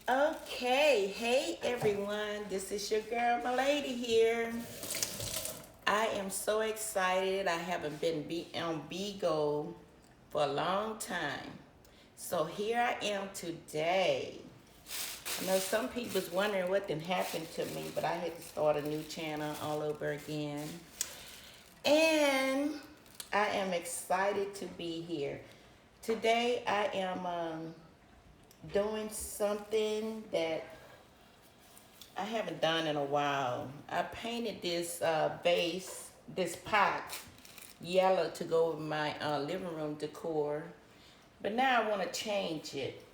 Okay, hey everyone, this is your girl, my lady here. I am so excited. I haven't been on Beagle for a long time. So here I am today. I know some people's wondering what did happen to me, but I had to start a new channel all over again. And I am excited to be here. Today I am doing something that I haven't done in a while. I painted this vase, this pot, yellow to go with my living room decor. But now I want to change it.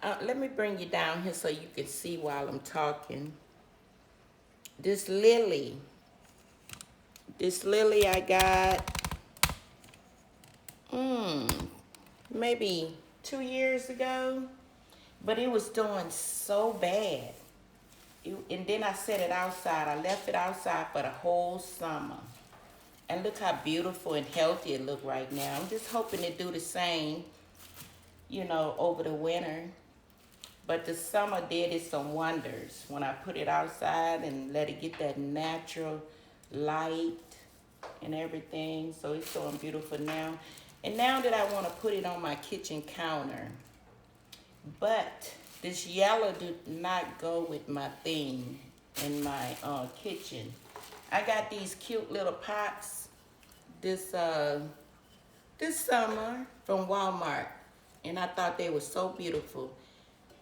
Let me bring you down here so you can see while I'm talking. This lily. This lily I got maybe 2 years ago. But it was doing so bad. And then I set it outside. I left it outside for the whole summer. And look how beautiful and healthy it look right now. I'm just hoping to do the same, over the winter. But the summer did it some wonders when I put it outside and let it get that natural light and everything. So it's so beautiful now. And now that I want to put it on my kitchen counter. But this yellow did not go with my theme in my kitchen. I got these cute little pots this summer from Walmart, and I thought they were so beautiful.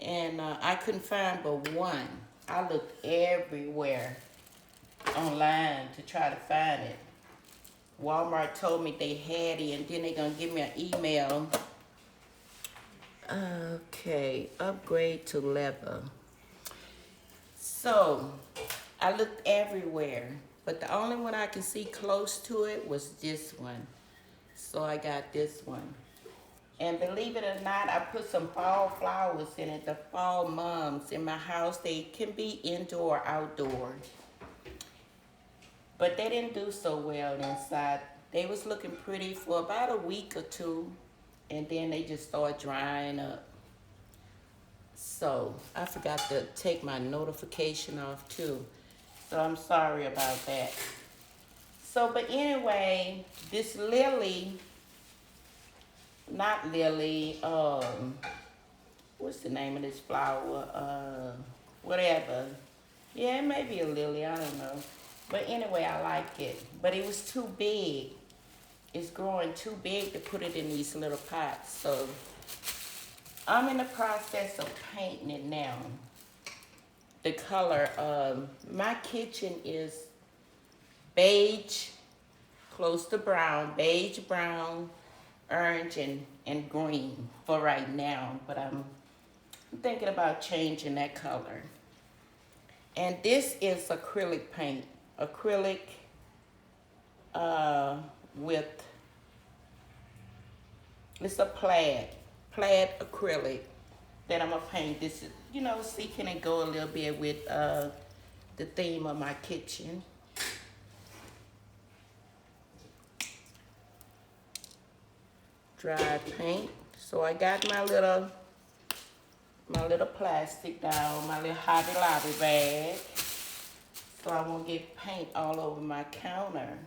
And I couldn't find but one. I looked everywhere online to try to find it. Walmart told me they had it, and then they're gonna give me an email. Okay, upgrade to leather. So I looked everywhere, but the only one I could see close to it was this one. So I got this one. And believe it or not, I put some fall flowers in it, the fall mums in my house. They can be indoor or outdoor. But they didn't do so well inside. They was looking pretty for about a week or two, and then they just started drying up. So I forgot to take my notification off too. So I'm sorry about that. So, but anyway, this lily, not lily, what's the name of this flower? Whatever. Yeah, it may be a lily, I don't know. But anyway, I like it. But it was too big. It's growing too big to put it in these little pots. So I'm in the process of painting it now. The color of my kitchen is beige, close to brown, beige, brown, orange, and green for right now. But I'm thinking about changing that color. And this is acrylic paint. Acrylic with, it's a plaid acrylic that I'm gonna paint. This is, see, can it go a little bit with the theme of my kitchen. Dry paint. So I got my little plastic down, my little Hobby Lobby bag. So I won't get paint all over my counter.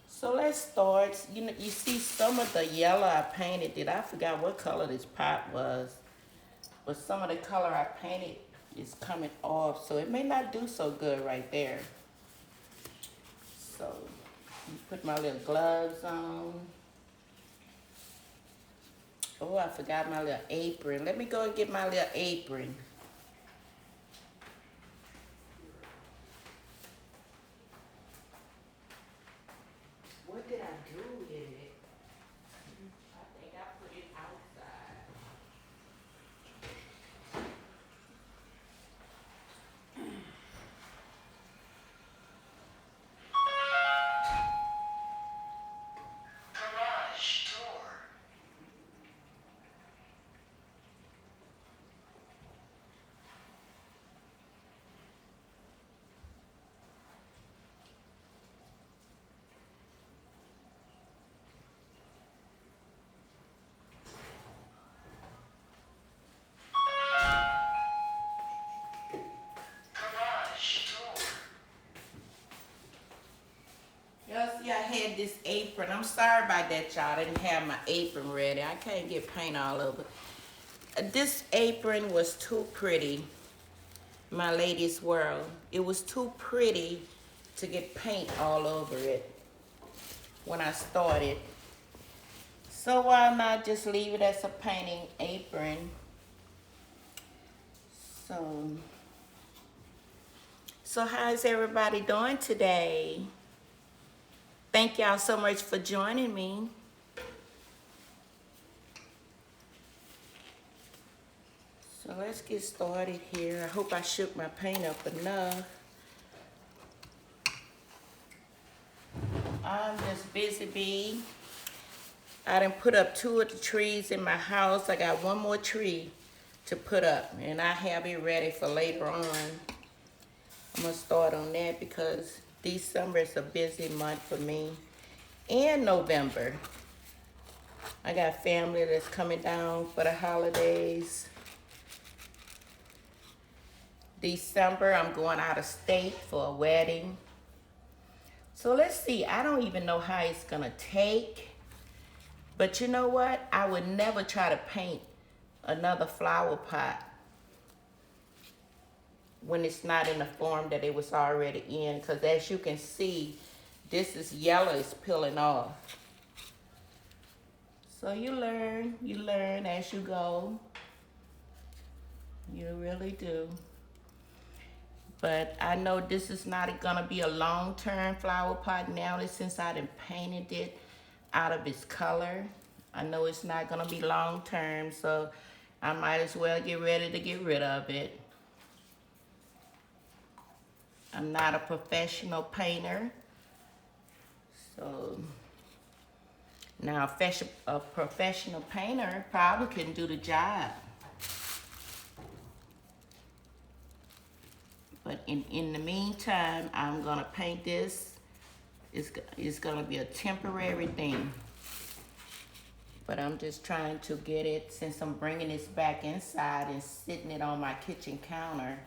So let's start. You see some of the yellow I painted it. I forgot what color this pot was. But some of the color I painted is coming off. So it may not do so good right there. So put my little gloves on. Oh, I forgot my little apron. Let me go and get my little apron. What did I do with it? I think I put it outside. Garage door. this apron. I'm sorry about that, y'all. I didn't have my apron ready. I can't get paint all over. This apron was too pretty, my lady's world. It was too pretty to get paint all over it when I started. So why not just leave it as a painting apron? So how's everybody doing today? Thank y'all so much for joining me. So let's get started here. I hope I shook my paint up enough. I'm just busy bee. I done put up 2 of the trees in my house. I got 1 more tree to put up, and I have it ready for later on. I'm gonna start on that because December is a busy month for me. And November. I got family that's coming down for the holidays. December, I'm going out of state for a wedding. So let's see, I don't even know how it's gonna take. But you know what? I would never try to paint another flower pot when it's not in the form that it was already in. Because as you can see, this is yellow, it's peeling off. So you learn as you go. You really do. But I know this is not gonna be a long-term flower pot now since I done painted it out of its color. I know it's not gonna be long-term, so I might as well get ready to get rid of it. I'm not a professional painter, so now a professional painter probably couldn't do the job. But in the meantime, I'm gonna paint this. It's gonna be a temporary thing. But I'm just trying to get it, since I'm bringing this back inside and sitting it on my kitchen counter,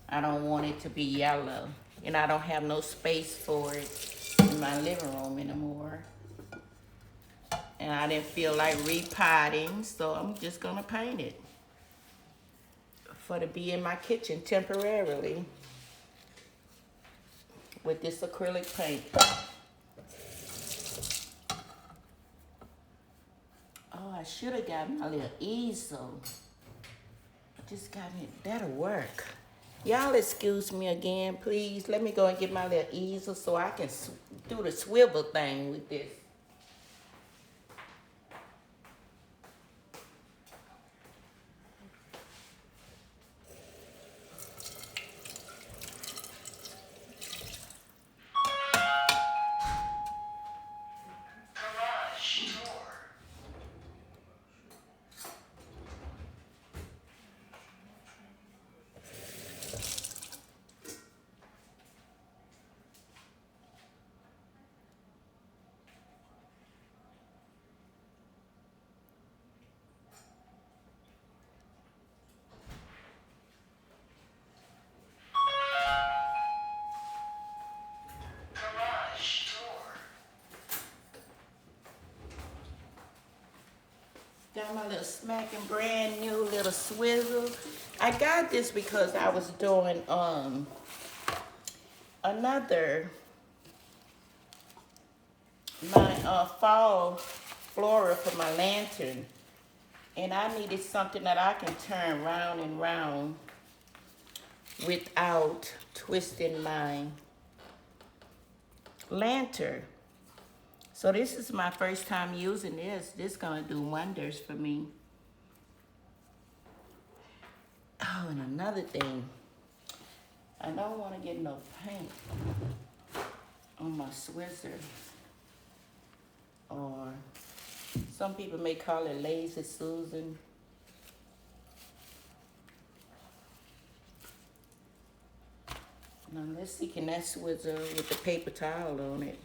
I don't want it to be yellow. And I don't have no space for it in my living room anymore. And I didn't feel like repotting, so I'm just gonna paint it for to be in my kitchen temporarily with this acrylic paint. Oh, I should have got my little easel. I just got me, that'll work. Y'all excuse me again, please. Let me go and get my little easel so I can do the swivel thing with this. Got my little smacking brand new little swizzle. I got this because I was doing my fall flora for my lantern, and I needed something that I can turn round and round without twisting my lantern. So this is my first time using this. This is gonna do wonders for me. Oh, and another thing, I don't wanna get no paint on my swizzer, or some people may call it Lazy Susan. Now let's see, can that swizzer with the paper towel on it?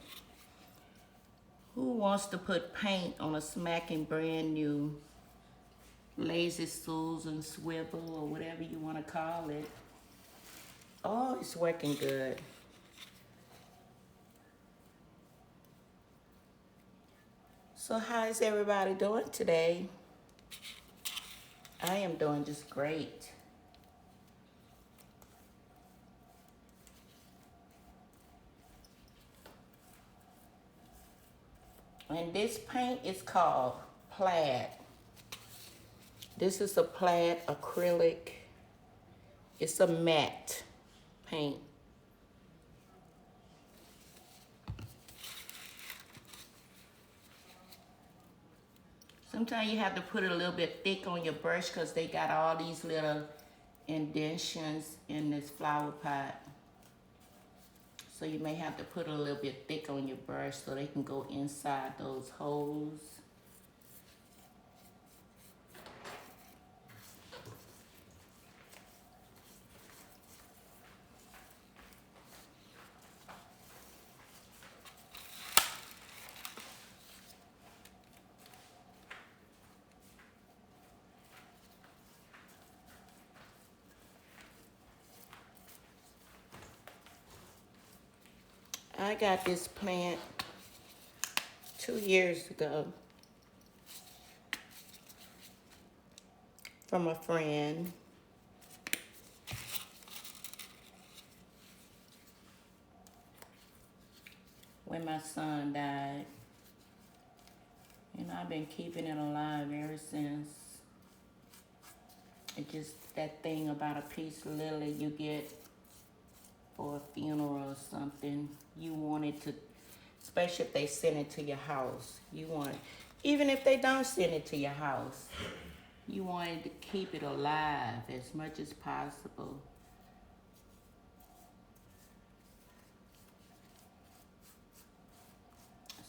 Who wants to put paint on a smacking brand new Lazy Susan swivel or whatever you want to call it? Oh, it's working good. So how is everybody doing today? I am doing just great. And this paint is called plaid. This is a plaid acrylic. It's a matte paint. Sometimes you have to put it a little bit thick on your brush because they got all these little indentions in this flower pot. So you may have to put it a little bit thick on your brush so they can go inside those holes. I got this plant 2 years ago from a friend. When my son died. And I've been keeping it alive ever since. It's just that thing about a piece of lily you get for a funeral or something. You want it to, especially if they send it to your house. You want it, even if they don't send it to your house, you want it to keep it alive as much as possible.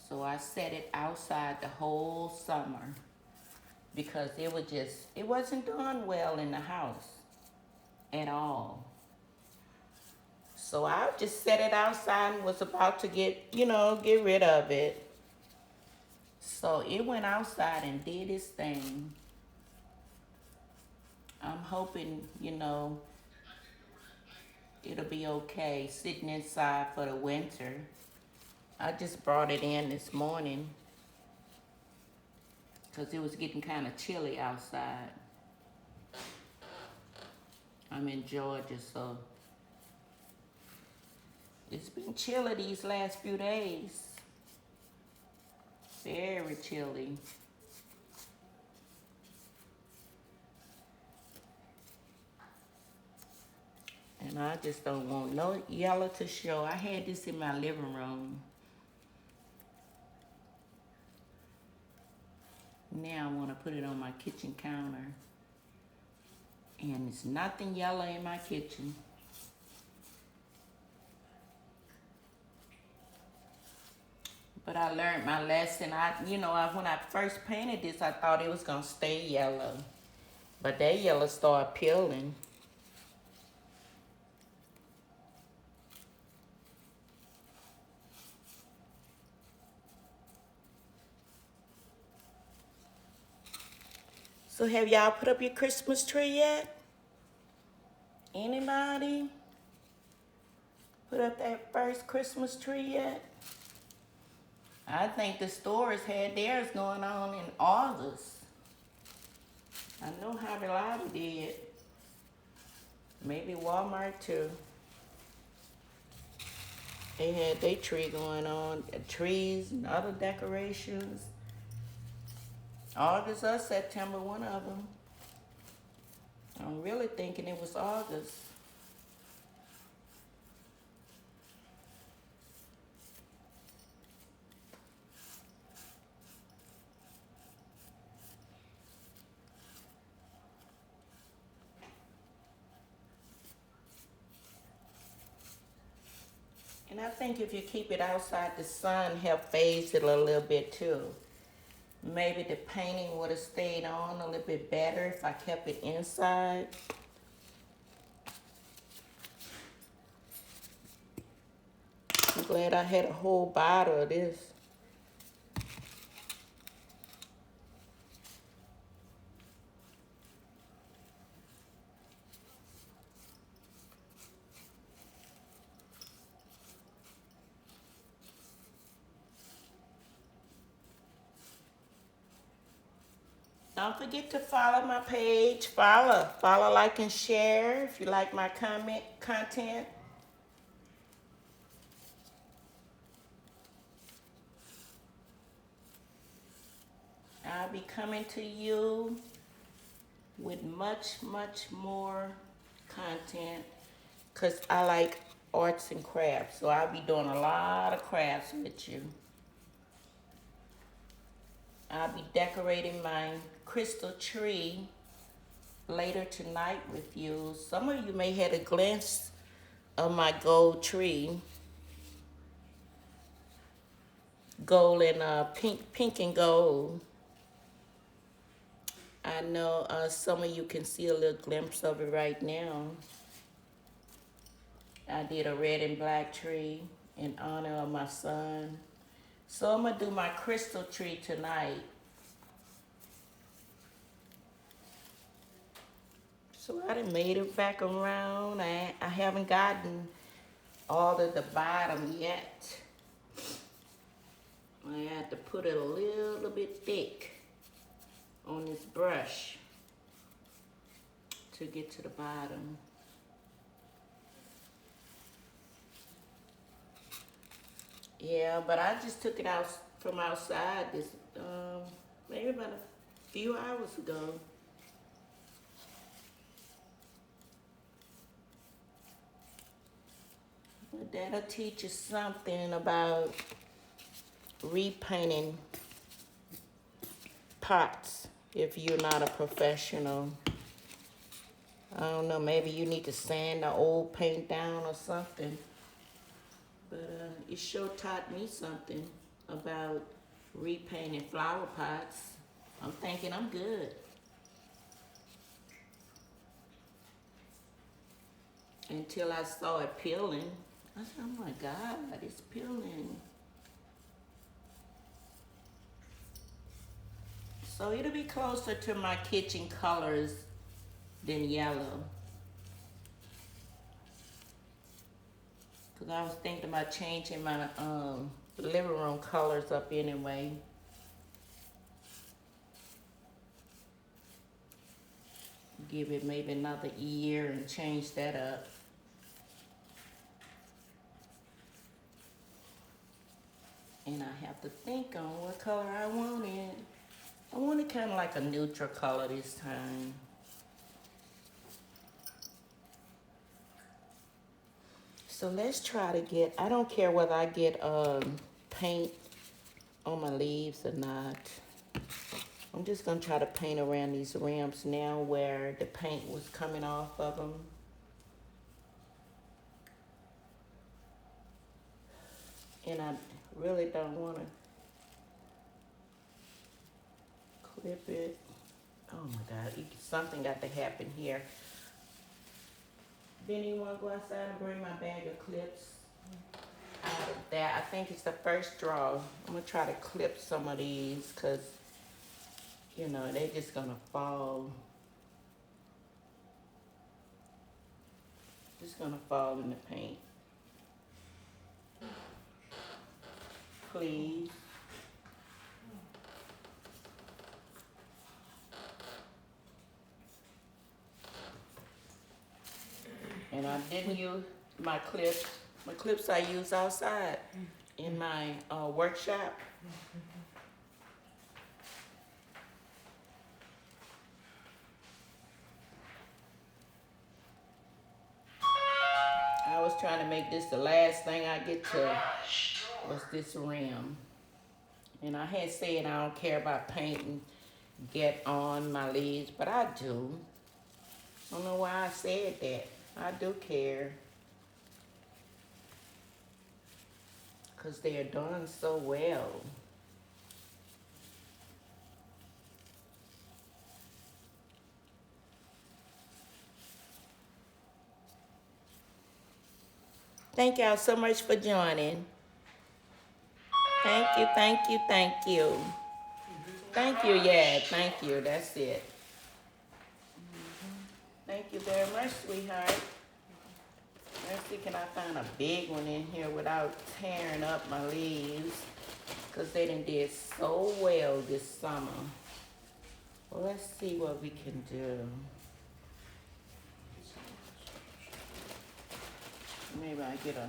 So I set it outside the whole summer because it wasn't doing well in the house at all. So I just set it outside and was about to get rid of it. So it went outside and did its thing. I'm hoping, it'll be okay sitting inside for the winter. I just brought it in this morning because it was getting kind of chilly outside. I'm in Georgia, so it's been chilly these last few days. Very chilly. And I just don't want no yellow to show. I had this in my living room. Now I want to put it on my kitchen counter. And there's nothing yellow in my kitchen. But I learned my lesson. When I first painted this, I thought it was going to stay yellow. But that yellow started peeling. So have y'all put up your Christmas tree yet? Anybody put up that first Christmas tree yet? I think the stores had theirs going on in August. I know Hobby Lobby did. Maybe Walmart too. They had their tree going on, trees and other decorations. August or September, one of them. I'm really thinking it was August. And I think if you keep it outside, the sun help phase it a little bit too. Maybe the painting would have stayed on a little bit better if I kept it inside. I'm glad I had a whole bottle of this. Don't forget to follow my page. Follow, like, and share if you like my content. I'll be coming to you with much, much more content because I like arts and crafts. So I'll be doing a lot of crafts with you. I'll be decorating my crystal tree later tonight with you. Some of you may have a glimpse of my gold tree. Gold and pink and gold. I know some of you can see a little glimpse of it right now. I did a red and black tree in honor of my son. So I'm gonna do my crystal tree tonight. So I done made it back around. I haven't gotten all of the bottom yet. I had to put it a little bit thick on this brush to get to the bottom. Yeah, but I just took it out from outside this maybe about a few hours ago. But that'll teach you something about repainting pots if you're not a professional. I don't know, maybe you need to sand the old paint down or something. But it sure taught me something about repainting flower pots. I'm thinking I'm good. Until I saw it peeling. I said, oh my God, it's peeling. So it'll be closer to my kitchen colors than yellow. Because I was thinking about changing my living room colors up anyway. Give it maybe another year and change that up. And I have to think on what color I wanted. I wanted kind of like a neutral color this time. So let's try to get, I don't care whether I get paint on my leaves or not. I'm just gonna try to paint around these rims now where the paint was coming off of them. And I really don't wanna clip it. Oh my God, something got to happen here. Benny, you wanna go outside and bring my bag of clips out of that? I think it's the first draw. I'm gonna try to clip some of these because, you know, they're just gonna fall. Just gonna fall in the paint. Please. And I didn't use my clips. My clips I use outside in my workshop. I was trying to make this the last thing I get to was this rim. And I had said I don't care about painting get on my leaves, but I do. I don't know why I said that. I do care. Because they are done so well. Thank y'all so much for joining. Thank you, thank you, thank you. Thank you, yeah, thank you, that's it. Thank you very much, sweetheart. Let's see, can I find a big one in here without tearing up my leaves? Because they done did so well this summer. Well, let's see what we can do. Maybe I get a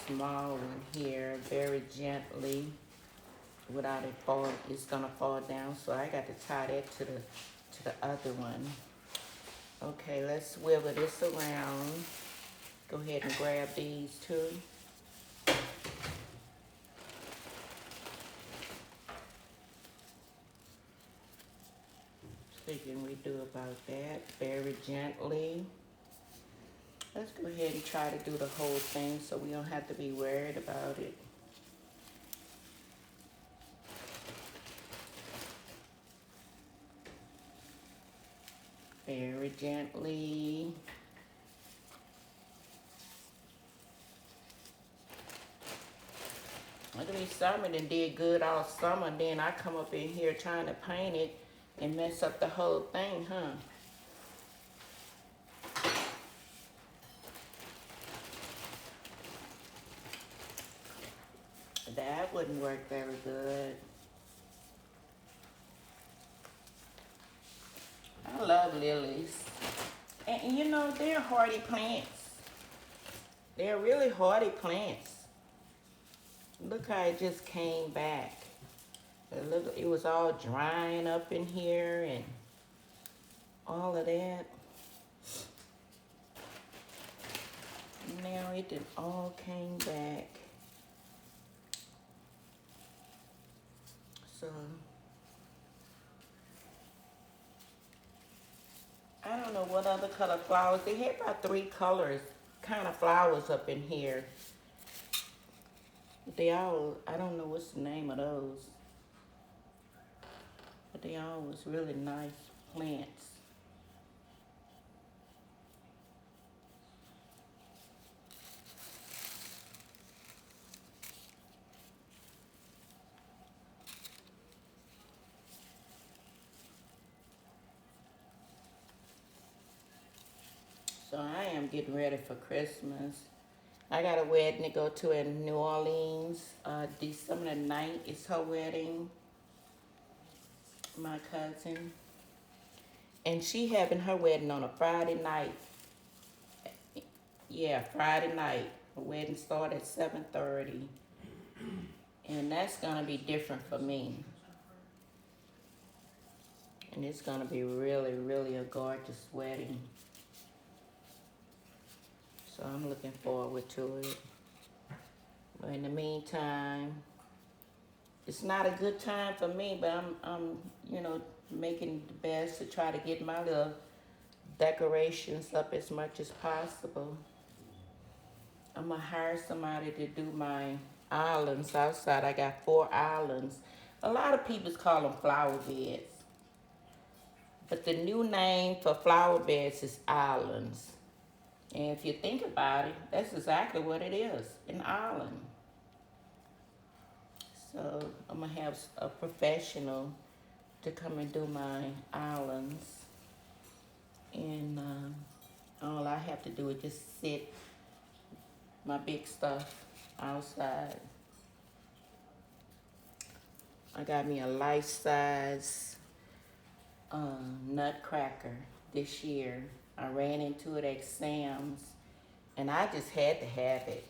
small one here, very gently, without it fall. It's gonna fall down, so I got to tie that to the other one. Okay, let's swivel this around. Go ahead and grab these two. What can we do about that? Very gently. Let's go ahead and try to do the whole thing so we don't have to be worried about it. Very gently. Look at me, summer that did good all summer. Then I come up in here trying to paint it and mess up the whole thing, huh? That wouldn't work very good. I love lilies. And you know, they're hardy plants. They're really hardy plants. Look how it just came back. Look, it was all drying up in here and all of that. Now it all came back. So I don't know what other color flowers. They had about 3 colors kind of flowers up in here. They all, I don't know what's the name of those. But they all was really nice plants. So I am getting ready for Christmas. I got a wedding to go to in New Orleans. December the 9th is her wedding. My cousin. And she having her wedding on a Friday night. Yeah, Friday night. The wedding started at 7:30. And that's gonna be different for me. And it's gonna be really, really a gorgeous wedding. So I'm looking forward to it. But in the meantime, it's not a good time for me, but I'm you know, making the best to try to get my little decorations up as much as possible. I'm gonna hire somebody to do my islands outside. I got 4 islands. A lot of people call them flower beds. But the new name for flower beds is islands. And if you think about it, that's exactly what it is, an island. So I'm gonna have a professional to come and do my islands. And all I have to do is just sit my big stuff outside. I got me a life-size nutcracker this year. I ran into it at Sam's, and I just had to have it.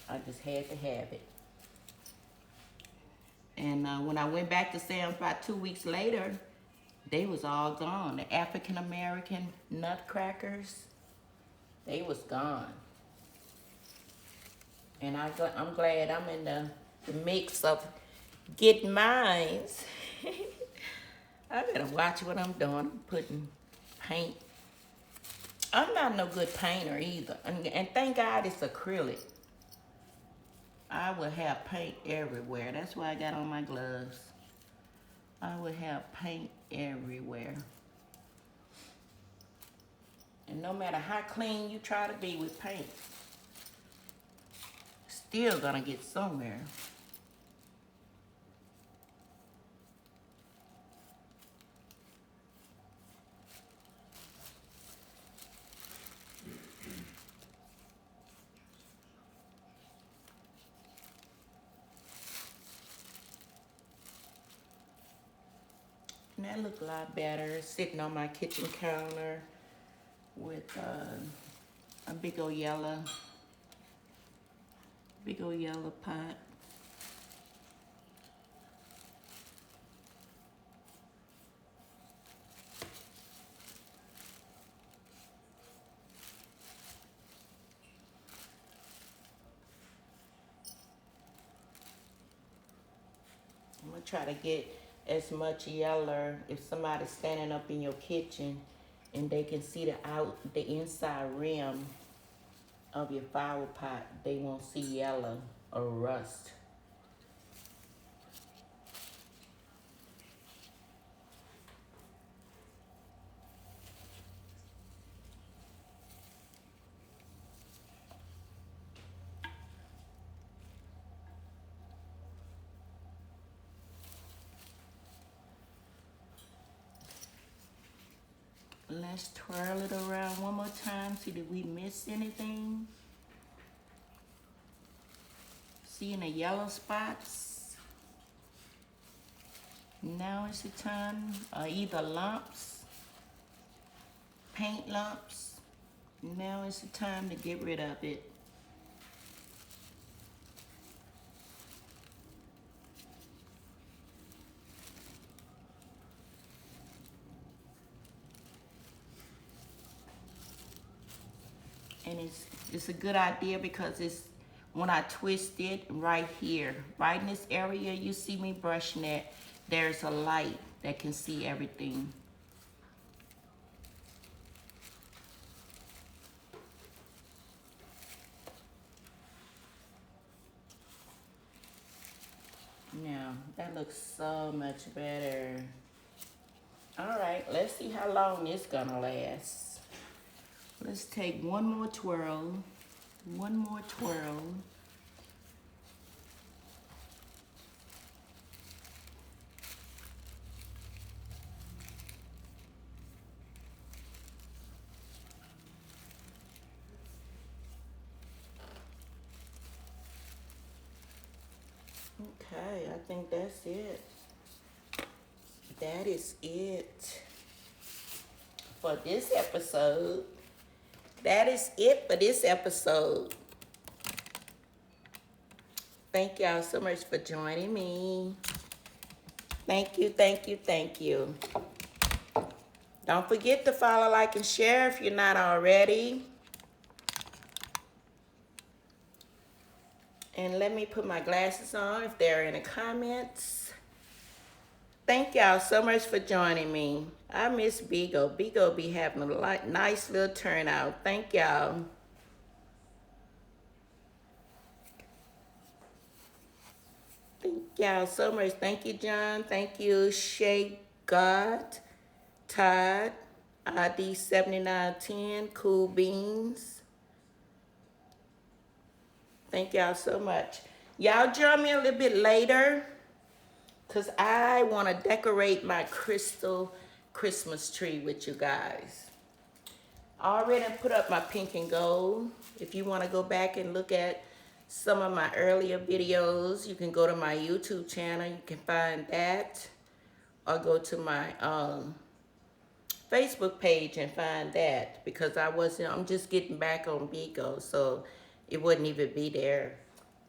I just had to have it. And when I went back to Sam's about 2 weeks later, they was all gone. The African American nutcrackers, they was gone. And I'm glad I'm in the mix of getting mines. I better watch what I'm doing. I'm putting paint. I'm not no good painter either. And thank God it's acrylic. I would have paint everywhere. That's why I got on my gloves. I would have paint everywhere. And no matter how clean you try to be with paint, still gonna get somewhere. that look a lot better. Sitting on my kitchen counter with a big old yellow pot. I'm gonna try to get as much yellow if somebody's standing up in your kitchen and they can see the inside rim of your flower pot, they won't see yellow or rust. Let's twirl it around one more time. See, did we miss anything? See any yellow spots? Now is the time. Either lumps, paint lumps. Now is the time to get rid of it. And it's a good idea because it's when I twist it right here, right in this area you see me brushing it, there's a light that can see everything. Now, that looks so much better. All right, let's see how long this gonna last. Let's take one more twirl. One more twirl. Okay, I think that's it. That is it for this episode. That is it for this episode. Thank y'all so much for joining me. Thank you, thank you, thank you. Don't forget to follow, like, and share if you're not already. And let me put my glasses on if there are any comments. Thank y'all so much for joining me. I miss Bigo. Bigo be having a nice little turnout. Thank y'all. Thank y'all so much. Thank you, John. Thank you, Shay God, Todd, ID 7910, Cool Beans. Thank y'all so much. Y'all join me a little bit later because I want to decorate my crystal Christmas tree with you guys. I already put up my pink and gold. If you want to go back and look at some of my earlier videos, you can go to my YouTube channel. You can find that. Or go to my Facebook page and find that because I'm just getting back on Bigo, so it wouldn't even be there.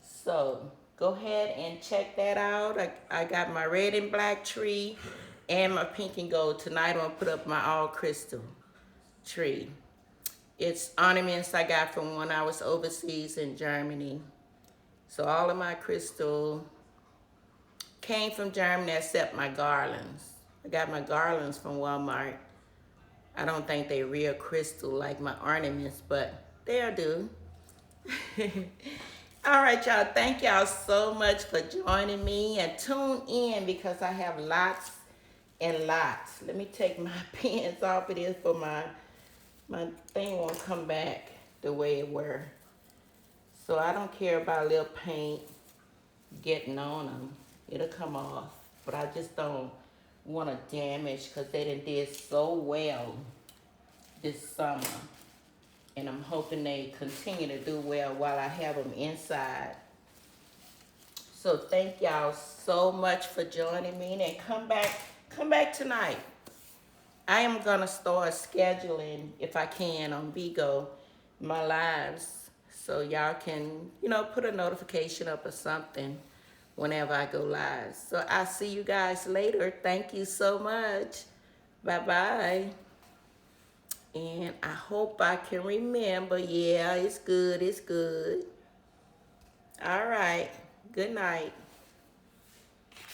So go ahead and check that out. I got my red and black tree and my pink and gold. Tonight I'm gonna put up my all crystal tree. It's ornaments I got from when I was overseas in Germany. So all of my crystal came from Germany except my garlands. I got my garlands from Walmart. I don't think they're real crystal like my ornaments, but they'll do. All right, y'all. Thank y'all so much for joining me, and tune in because I have lots and lots. Let me take my pins off of this for my thing won't come back the way it were. So I don't care about a little paint getting on them. It'll come off, but I just don't want to damage because they did so well this summer. And I'm hoping they continue to do well while I have them inside. So thank y'all so much for joining me. And Come back tonight. I am gonna start scheduling, if I can, on Bigo, my lives, so y'all can, put a notification up or something whenever I go live. So I'll see you guys later. Thank you so much. Bye bye. And I hope I can remember. Yeah, it's good. It's good. All right. Good night.